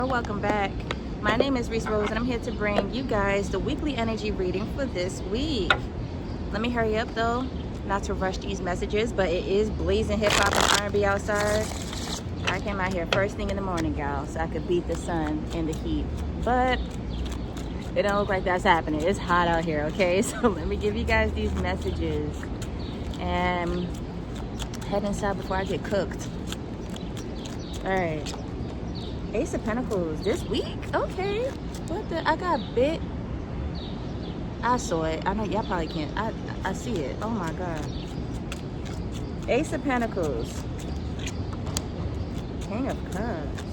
Welcome back. My name is Rees and I'm here to bring you guys the weekly energy reading for this week. Let me hurry up though, not to rush these messages, but it is blazing hip hop and R&B outside. I came out here first thing in the morning, y'all, so I could beat the sun and the heat, but it don't look like that's happening. It's hot out here, okay? So let me give you guys these messages and head inside before I get cooked. All right. Ace of Pentacles this week? Okay. What the? I got bit. I saw it. I know y'all probably can't. I see it. Oh my God. Ace of Pentacles. King of Cups.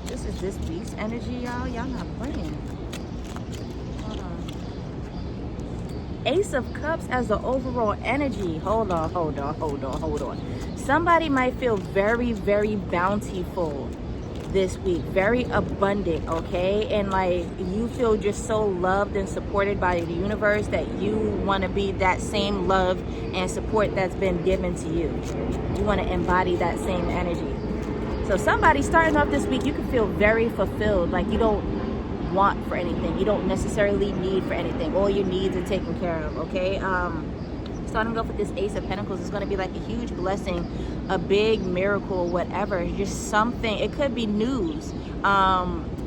This is this week's energy, y'all. Y'all not playing. Hold on. Ace of Cups as the overall energy. Hold on. Somebody might feel very, very bountiful this week, very abundant, okay? And like you feel just so loved and supported by the universe that you want to be that same love and support that's been given to you. You want to embody that same energy. So somebody starting off this week, you can feel very fulfilled, like you don't want for anything, you don't necessarily need for anything, all your needs are taken care of, okay? Starting off with this Ace of Pentacles is going to be like a huge blessing, a big miracle, whatever, just something. It could be news,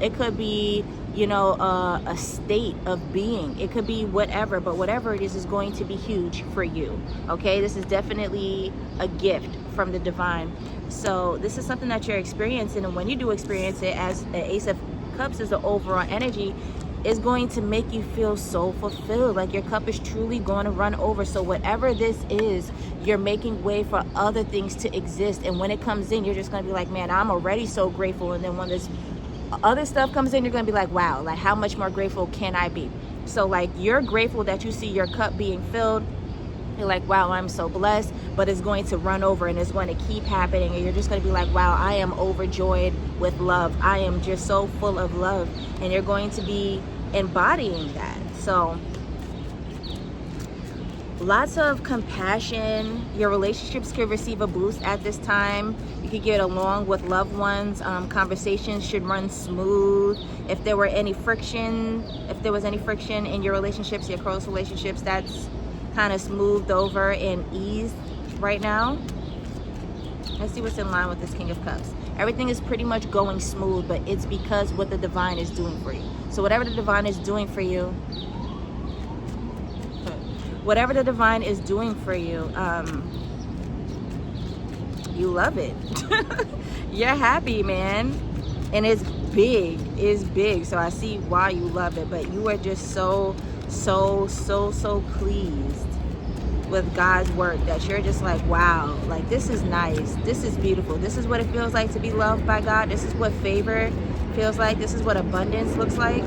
it could be, you know, a state of being, it could be whatever, but whatever it is going to be huge for you, okay? This is definitely a gift from the divine. So this is something that you're experiencing, and when you do experience it, as an Ace of Cups is the overall energy, is going to make you feel so fulfilled, like your cup is truly going to run over. So whatever this is, you're making way for other things to exist, and when it comes in, you're just going to be like, man, I'm already so grateful. And then when this other stuff comes in, you're going to be like, wow, like how much more grateful can I be? So like you're grateful that you see your cup being filled. You're like, wow, I'm so blessed, but it's going to run over and it's going to keep happening, and you're just going to be like, wow, I am overjoyed with love. I am just so full of love, and you're going to be embodying that. So lots of compassion. Your relationships could receive a boost at this time. You could get along with loved ones. Conversations should run smooth. If there was any friction in your relationships, your close relationships, that's kind of smoothed over and eased right now. Let's see what's in line with this King of Cups. Everything is pretty much going smooth, but it's because what the divine is doing for you. So whatever the divine is doing for you, you love it. You're happy, man. And it's big. So I see why you love it, but you are just so pleased with God's work that you're just like, wow, like this is nice, this is beautiful, this is what it feels like to be loved by God, this is what favor feels like, this is what abundance looks like.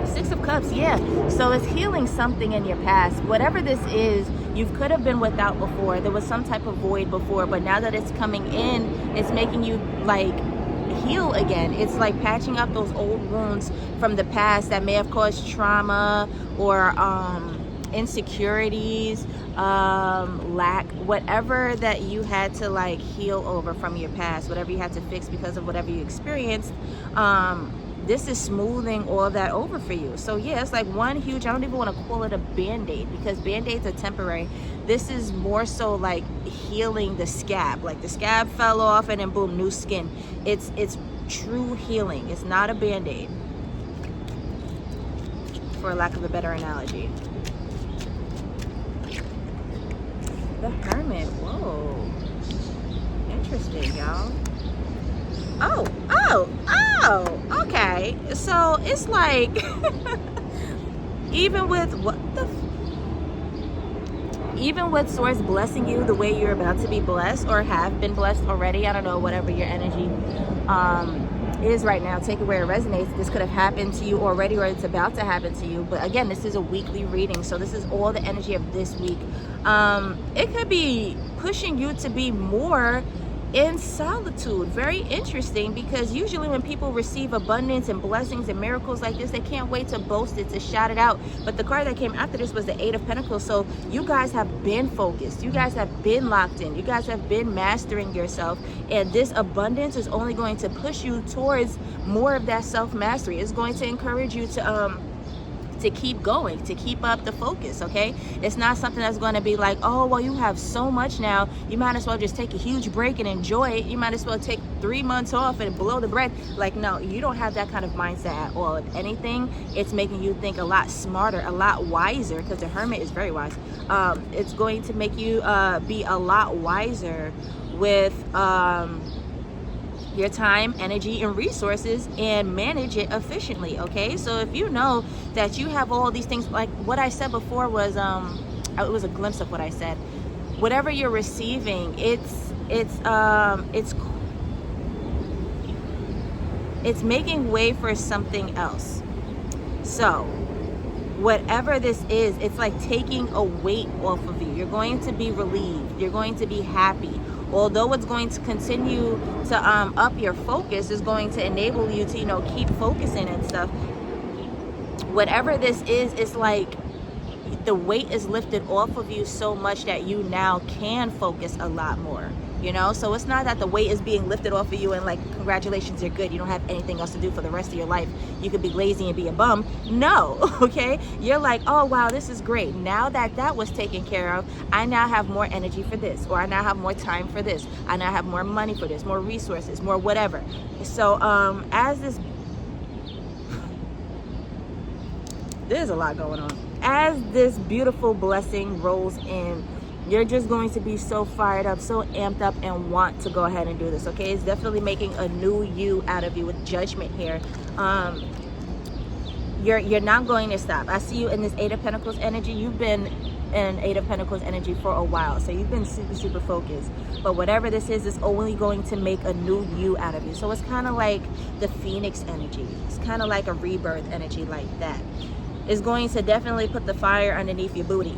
Six of Cups, yeah. So it's healing something in your past. Whatever this is, you could have been without before. There was some type of void before, but now that it's coming in, it's making you like heal again. It's like patching up those old wounds from the past that may have caused trauma or insecurities, lack, whatever that you had to like heal over from your past, whatever you had to fix because of whatever you experienced. This is smoothing all of that over for you. So yeah, it's like one huge, I don't even want to call it a band-aid, because band-aids are temporary. This is more so like healing the scab. Like the scab fell off and then boom, new skin. It's true healing. It's not a band-aid, for lack of a better analogy. The Hermit. Whoa. Interesting, y'all. Oh, okay. So it's like even with Source blessing you the way you're about to be blessed or have been blessed already, I don't know, whatever your energy is right now, take it where it resonates. This could have happened to you already, or it's about to happen to you. But again, this is a weekly reading, so this is all the energy of this week. It could be pushing you to be more in solitude. Very interesting, because usually when people receive abundance and blessings and miracles like this, they can't wait to boast it, to shout it out. But the card that came after this was the Eight of Pentacles. So you guys have been focused, you guys have been locked in, you guys have been mastering yourself, and this abundance is only going to push you towards more of that self-mastery. It's going to encourage you to keep going, to keep up the focus, okay? It's not something that's going to be like, oh, well, you have so much now, you might as well just take a huge break and enjoy it. You might as well take 3 months off and blow the bread. Like, no, you don't have that kind of mindset at all. If anything, it's making you think a lot smarter, a lot wiser, because the Hermit is very wise. It's going to make you be a lot wiser with your time, energy, and resources, and manage it efficiently, okay? So if you know that you have all these things, like what I said before was it was a glimpse of what I said. Whatever you're receiving, it's making way for something else. So whatever this is, it's like taking a weight off of you. You're going to be relieved, you're going to be happy. Although it's going to continue to up your focus, is going to enable you to, you know, keep focusing and stuff. Whatever this is, it's like the weight is lifted off of you so much that you now can focus a lot more, you know? So it's not that the weight is being lifted off of you and like, congratulations, you're good, you don't have anything else to do for the rest of your life, you could be lazy and be a bum. No, okay? You're like, oh wow, this is great. Now that that was taken care of, I now have more energy for this, or I now have more time for this, I now have more money for this, more resources, more whatever. So as this, there's a lot going on. As this beautiful blessing rolls in, you're just going to be so fired up, so amped up, and want to go ahead and do this, okay? It's definitely making a new you out of you with Judgment here. You're not going to stop. I see you in this Eight of Pentacles energy. You've been in Eight of Pentacles energy for a while, so you've been super focused. But whatever this is only going to make a new you out of you. So it's kind of like the Phoenix energy. It's kind of like a rebirth energy like that. It's going to definitely put the fire underneath your booty.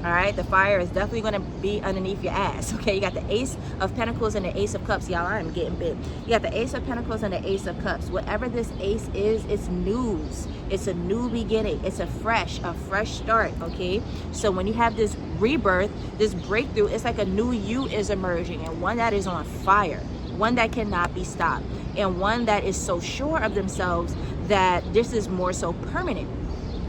All right, the fire is definitely going to be underneath your ass, okay? You got the Ace of Pentacles and the Ace of Cups. Y'all, I'm getting big. You got the Ace of Pentacles and the Ace of Cups. Whatever this ace is, it's news. It's a new beginning. It's a fresh start, okay? So when you have this rebirth, this breakthrough, it's like a new you is emerging, and one that is on fire, one that cannot be stopped, and one that is so sure of themselves that this is more so permanent.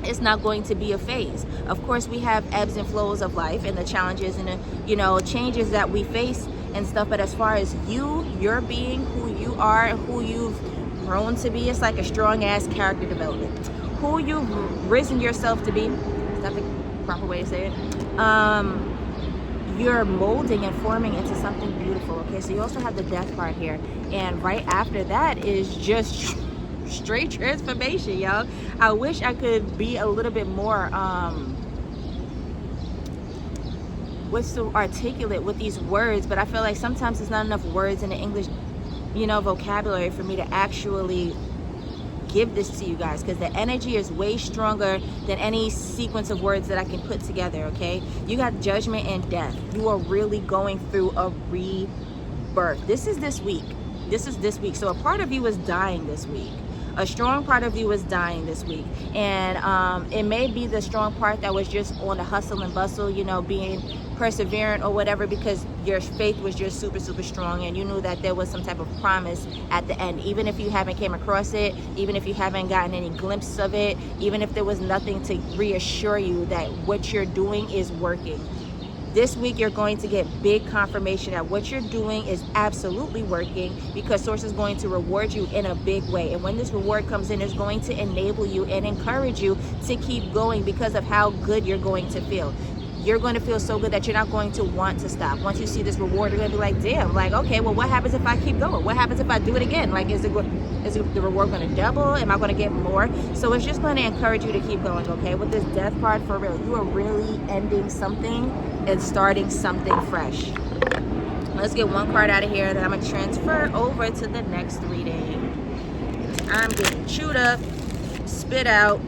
It's not going to be a phase. Of course, we have ebbs and flows of life and the challenges and the, you know, changes that we face and stuff. But as far as your being, who you are, who you've grown to be, it's like a strong ass character development. Who you've risen yourself to be, is that the proper way to say it? You're molding and forming into something beautiful, okay? So you also have the Death card here. And right after that is just straight transformation, y'all. I wish I could be a little bit more what's so articulate with these words, but I feel like sometimes there's not enough words in the English, you know, vocabulary for me to actually give this to you guys, because the energy is way stronger than any sequence of words that I can put together, okay? You got Judgment and Death. You are really going through a rebirth. This is this week. This is this week. So a part of you is dying this week. A strong part of you is dying this week, and it may be the strong part that was just on the hustle and bustle, you know, being perseverant or whatever, because your faith was just super strong, and you knew that there was some type of promise at the end, even if you haven't came across it, even if you haven't gotten any glimpse of it, even if there was nothing to reassure you that what you're doing is working. This week, you're going to get big confirmation that what you're doing is absolutely working, because Source is going to reward you in a big way. And when this reward comes in, it's going to enable you and encourage you to keep going because of how good you're going to feel. You're going to feel so good that you're not going to want to stop. Once you see this reward, you're going to be like, damn, like, okay, well, what happens if I keep going? What happens if I do it again? Like, is the reward going to double? Am I going to get more? So it's just going to encourage you to keep going, okay? With this Death card, for real, you are really ending something and starting something fresh. Let's get one card out of here that I'm going to transfer over to the next reading. I'm getting chewed up, spit out,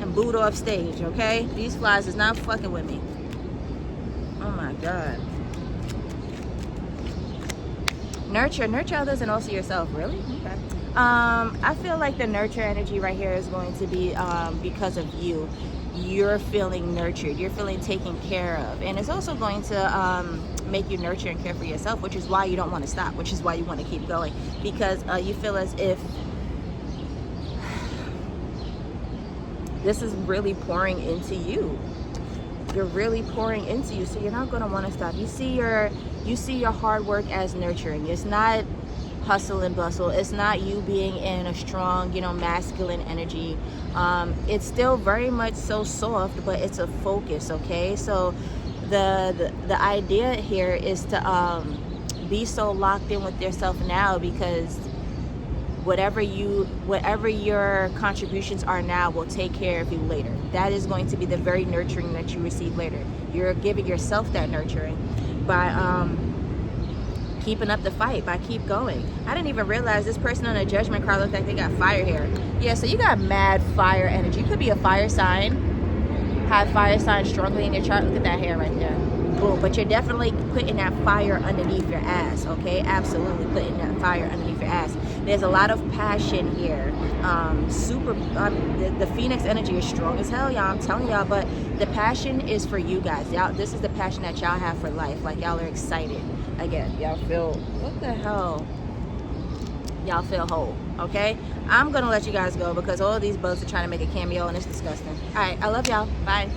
and booed off stage, okay? These flies is not fucking with me. Oh my God. Nurture others and also yourself. Really? Okay. I feel like the nurture energy right here is going to be because of you. You're feeling nurtured. You're feeling taken care of. And it's also going to make you nurture and care for yourself, which is why you don't want to stop, which is why you want to keep going. Because you feel as if this is really pouring into you. You're really pouring into you, so you're not going to want to stop. You see your hard work as nurturing. It's not hustle and bustle. It's not you being in a strong, masculine energy. It's still very much so soft, but it's a focus. Okay, so the idea here is to be so locked in with yourself now, because whatever your contributions are now will take care of you later. That is going to be the very nurturing that you receive later. You're giving yourself that nurturing by keeping up the fight, by keep going. I didn't even realize this person on a judgment card looked like they got fire here. Yeah, so you got mad fire energy. You could be a fire sign, have fire sign strongly in your chart. Look at that hair right there. Boom. But you're definitely putting that fire underneath your ass, okay? Absolutely putting that fire underneath your ass. There's a lot of passion here. The Phoenix energy is strong as hell, y'all. I'm telling y'all. But the passion is for you guys. Y'all, this is the passion that y'all have for life. Like, y'all are excited. Again, y'all feel, what the hell? Y'all feel whole, okay? I'm going to let you guys go because all of these bugs are trying to make a cameo and it's disgusting. All right, I love y'all. Bye.